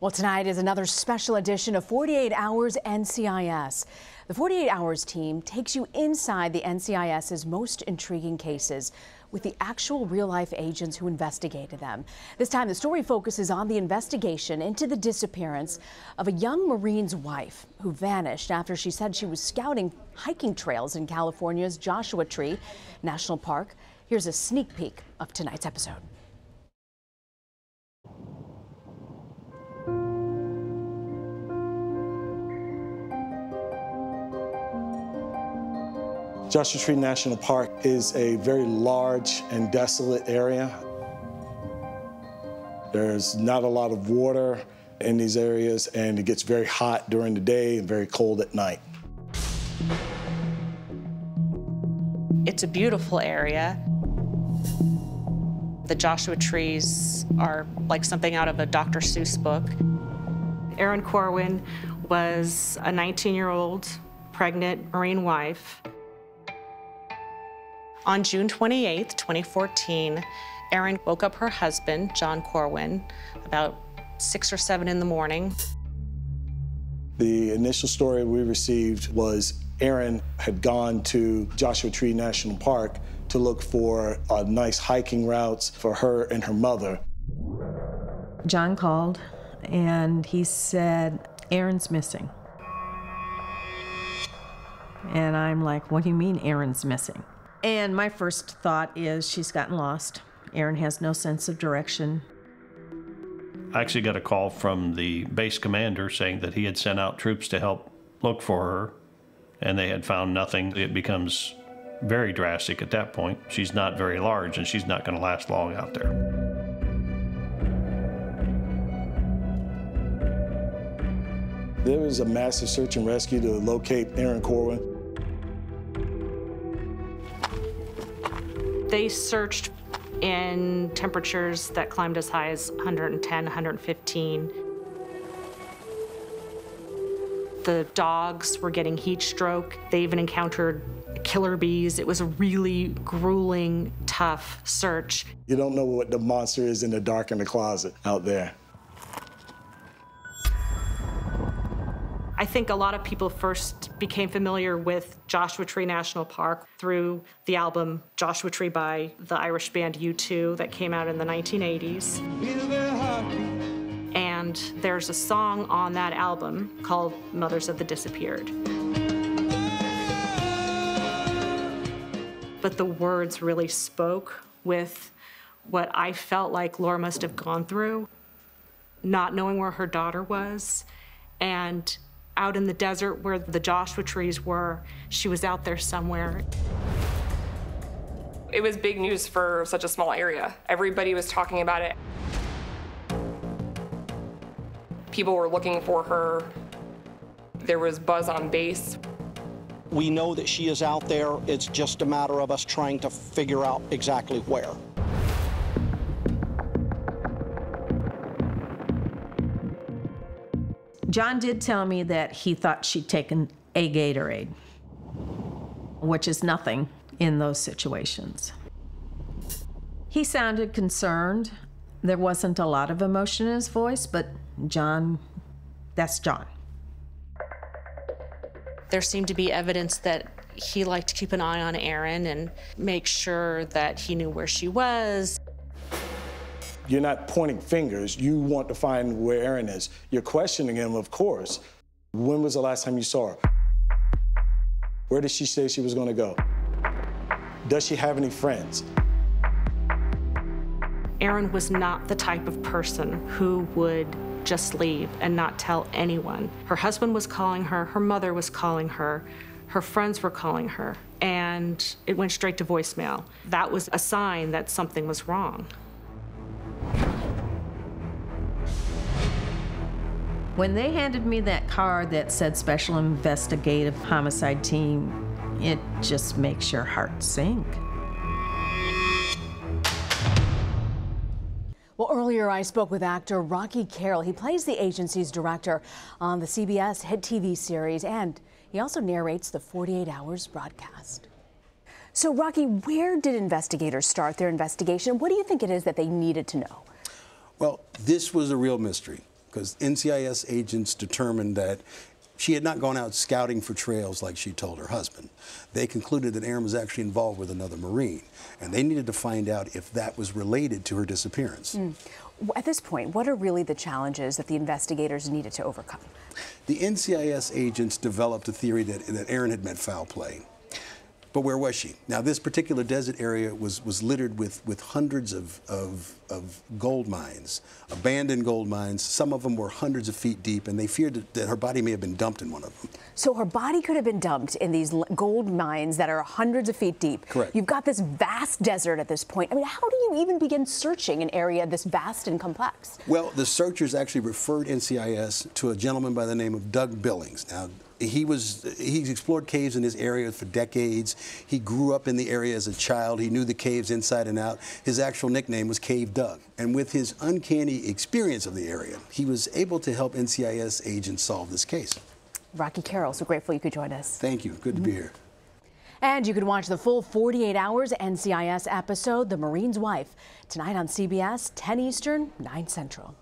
Well, tonight is another special edition of 48 Hours NCIS. The 48 Hours team takes you inside the NCIS's most intriguing cases with the actual real-life agents who investigated them. This time, the story focuses on the investigation into the disappearance of a young Marine's wife who vanished after she said she was scouting hiking trails in California's Joshua Tree National Park. Here's a sneak peek of tonight's episode. Joshua Tree National Park is a very large and desolate area. There's not a lot of water in these areas, and it gets very hot during the day and very cold at night. It's a beautiful area. The Joshua trees are like something out of a Dr. Seuss book. Erin Corwin was a 19-year-old pregnant Marine wife. On June 28, 2014, Erin woke up her husband, John Corwin, about 6 or 7 in the morning. The initial story we received was Erin had gone to Joshua Tree National Park to look for nice hiking routes for her and her mother. John called and he said, "Erin's missing." And I'm like, "What do you mean Erin's missing?" And my first thought is she's gotten lost. Erin has no sense of direction. I actually got a call from the base commander saying that he had sent out troops to help look for her, and they had found nothing. It becomes very drastic at that point. She's not very large, and she's not going to last long out there. There was a massive search and rescue to locate Erin Corwin. They searched in temperatures that climbed as high as 110, 115. The dogs were getting heat stroke. They even encountered killer bees. It was a really grueling, tough search. You don't know what the monster is in the dark in the closet out there. I think a lot of people first became familiar with Joshua Tree National Park through the album Joshua Tree by the Irish band U2 that came out in the 1980s. And there's a song on that album called Mothers of the Disappeared. But the words really spoke with what I felt like Laura must have gone through, not knowing where her daughter was, and out in the desert where the Joshua trees were, she was out there somewhere. It was big news for such a small area. Everybody was talking about it. People were looking for her. There was buzz on base. We know that she is out there. It's just a matter of us trying to figure out exactly where. John did tell me that he thought she'd taken a Gatorade, which is nothing in those situations. He sounded concerned. There wasn't a lot of emotion in his voice, but John, that's John. There seemed to be evidence that he liked to keep an eye on Erin and make sure that he knew where she was. You're not pointing fingers. You want to find where Erin is. You're questioning him, of course. When was the last time you saw her? Where did she say she was going to go? Does she have any friends? Erin was not the type of person who would just leave and not tell anyone. Her husband was calling her, her mother was calling her friends were calling her, and it went straight to voicemail. That was a sign that something was wrong. When they handed me that card that said Special Investigative Homicide Team, it just makes your heart sink. Well, earlier I spoke with actor Rocky Carroll. He plays the agency's director on the CBS hit TV series, and he also narrates the 48 Hours broadcast. So, Rocky, where did investigators start their investigation? What do you think it is that they needed to know? Well, this was a real mystery. because NCIS agents determined that she had not gone out scouting for trails like she told her husband. They concluded that Erin was actually involved with another Marine, and they needed to find out if that was related to her disappearance. At this point, what are really the challenges that the investigators needed to overcome? The NCIS agents developed a theory that Erin had met foul play. But where was she? Now, this particular desert area was littered with hundreds of gold mines, abandoned gold mines. Some of them were hundreds of feet deep, and they feared that her body may have been dumped in one of them. So her body could have been dumped in these gold mines that are hundreds of feet deep. Correct. You've got this vast desert at this point. I mean, how do you even begin searching an area this vast and complex? Well, the searchers actually referred NCIS to a gentleman by the name of Doug Billings. Now, he's explored caves in this area for decades. He grew up in the area as a child. He knew the caves inside and out. His actual nickname was Cave Doug. And with his uncanny experience of the area, he was able to help NCIS agents solve this case. Rocky Carroll, so grateful you could join us. Thank you. Good to be here. And you can watch the full 48 Hours NCIS episode, The Marine's Wife, tonight on CBS, 10 Eastern, 9 Central.